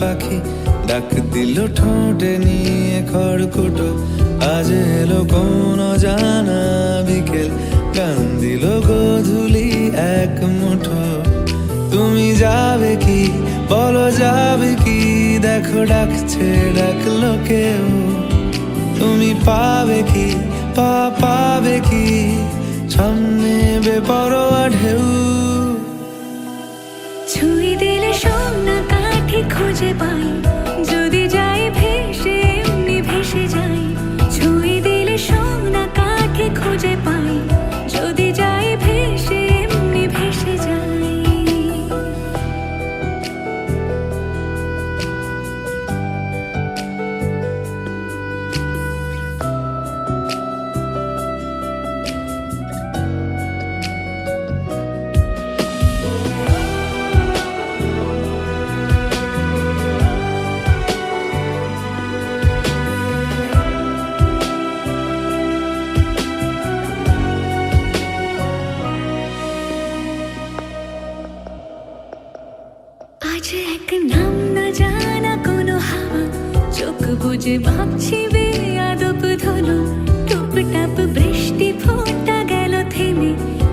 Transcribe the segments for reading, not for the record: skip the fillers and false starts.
পাখি ডাক দিল ঠোঁটে নিয়ে খড়কুটো। আজ এলো কোন জানা বিকেল, গান দিল গোধূলি এক মুঠো। তুমি যাবে কি বলো, যাবে কি? দেখো ডাকছে, ডাকলো কেউ। তুমি পাবে কি পাবে কি? সামনে বেপরোয়া ঢেউ। ছুঁয়ে দিলে সোনা কাঠি খুঁজে পাই, যদি যাই ভেসে এমনি ভেসে যাই। ছুঁয়ে দিলে সোনা কাঠি খুঁজে পাই, যদি যাই ভেসে এমনি ভেসে যাই। আজ এক নাম না জানা কোনো হাওয়া, চোখ বুঝে ভাবছি বেয়াদব ধলো। টুপটাপ বৃষ্টি ফোঁটা গেল থেমে,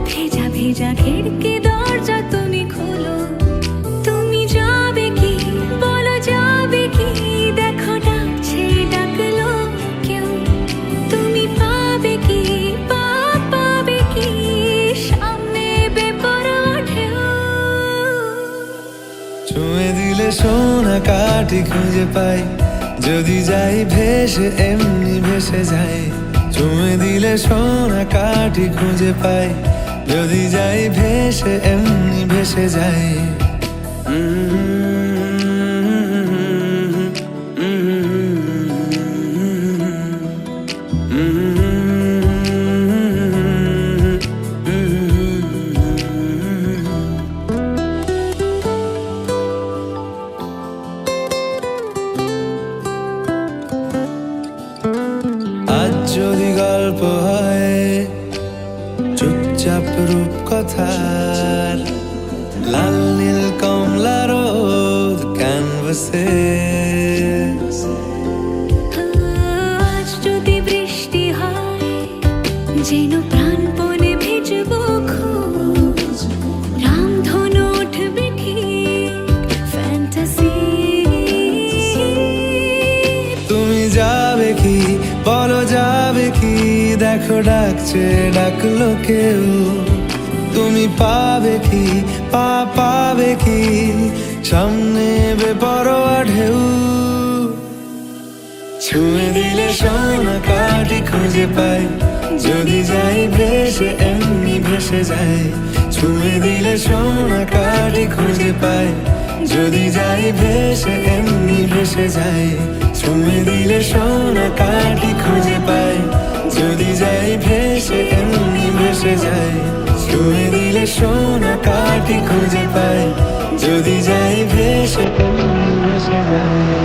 ভেজা ভেজা খিড়কি দরজা তুমি খোলো। তুমি যাবে কি বলো, যাবে কি? দেখো ডাকছে, ডাকলো কেউ। তুমি পাবে কি পাবে কি? সামনে বেপরোয়া ঢেউ। ছুঁয়ে দিলে সোনা কাঠি খুঁজে পাই, যদি যাই ভেসে এমনি ভেসে যাই। ছুঁয়ে দিলে সোনা কাঠি খুঁজে পাই, যদি যাই ভেসে এমনি ভেসে যাই। আজ যদি গল্প হয় চুপচাপ রূপকথার, লাল নীল কমলা রোদ ক্যানভাসে। আজ যদি বৃষ্টি হয়, যেন প্রাণপণে ভিজবো খোঁজ। রামধনু উঠবে ঠিক ফ্যান্টাসি। তুমি যাবে কি বলো, যাবে কি? দেখো ডাকছে, ডাকলো কেউ। তুমি পাবে কি পাবে কি? সামনে বেপরোয়া ঢেউ। ছুঁয়ে দিলে সোনা কাঠি খুঁজে পাই, যদি যাই ভেসে এমনি ভেসে যাই। ছুঁয়ে দিলে সোনা কাঠি খুঁজে পাই, যদি যাই ভেসে এমনি ভেসে যাই। ছুঁয়ে দিলে সোনা কাঠি খুঁজে পাই, যদি যাই ভেসে এমনি ভেসে যাই। ছুঁয়ে দিলে সোনা কাঠি খুঁজে পাই, যদি যাই ভেসে এমনি ভেসে যাই।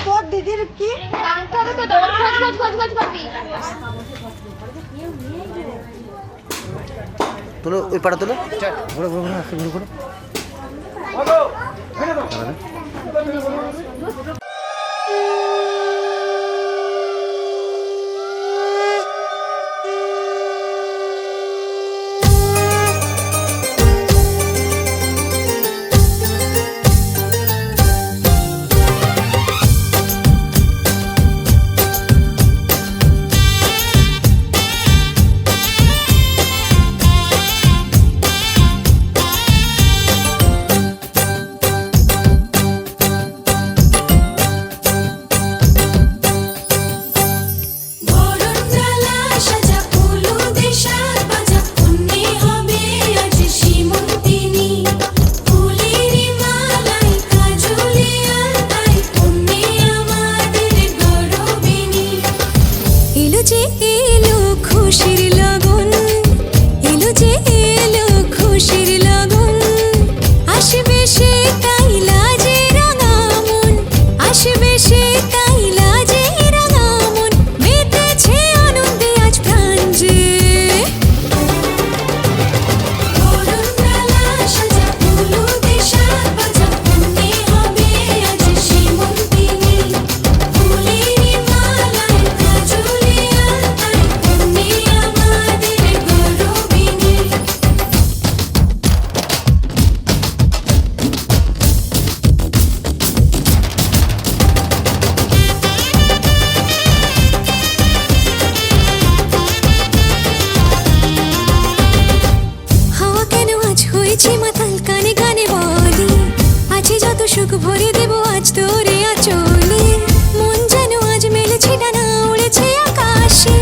তোর দিদির কি তোলো ওই পাটা তোলো ঘুরো ঘুরো ঘুরো আস্তে ঘুরো ঘুরো মাতাল কানে কানে বলি আছে যত সুখ ভরে দেব আজ তোরে আচলে মন যেন আজ মেলেছে ডানা উড়েছে আকাশে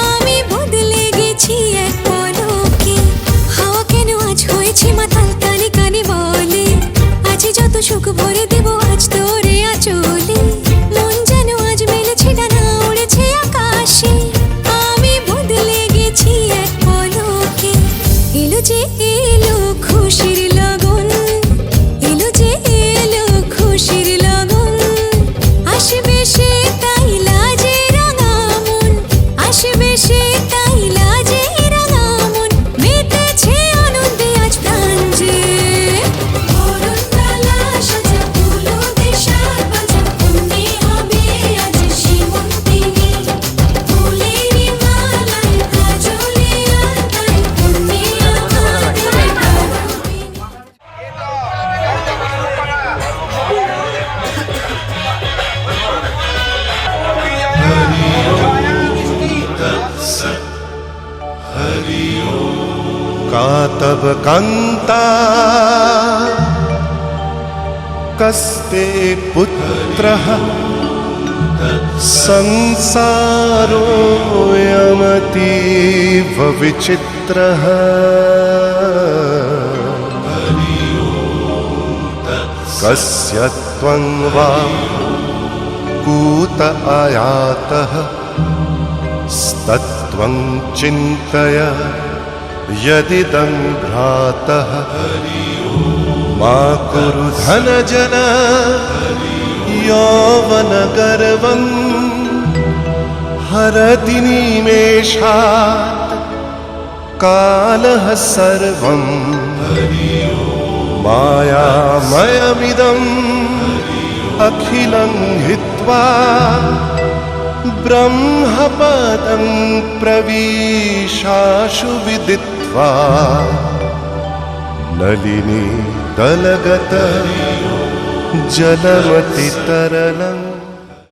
আমি বদলে গেছি এক পলকে হাওয়া কেন আজ হয়েছে মাতাল কানে কানে বলে আছে যত সুখ ভরে দেব আজ তোরে আচলে মন যেন আজ মেলেছে ডানা উড়েছে আকাশে আমি বদলে গেছি এক পলকে এলো যে এলো খুশির লগন এলো যে এলো খুশির লগন আসবে সে তাই লাজে রাঙা মন আসবে সে তাই লাজে রাঙা মন মেতেছে আনন্দে আজ প্রাণ যে বরণডালা সাজা ফুলো দেশার বাজা অন্যে হবে আজ সীমন্তিনী ফুলেরই মালায় কাজলে আলতায় অন্যে का तब कांता कस्ते पुत्रः संसारोऽयमतीव विचित्रः कस्य त्वं वा कूत आयातः स्तत्त्वं चिन्तय यदिदं भ्रातः मा कुरु धनजन यौवनगर्वं हरति निमेषात् कालः सर्वं मायामयमिदम् अखिलं हित्वा ब्रह्मपदं प्रविशाशु विदित्वा नलिनी दलगत जलमति तरलम्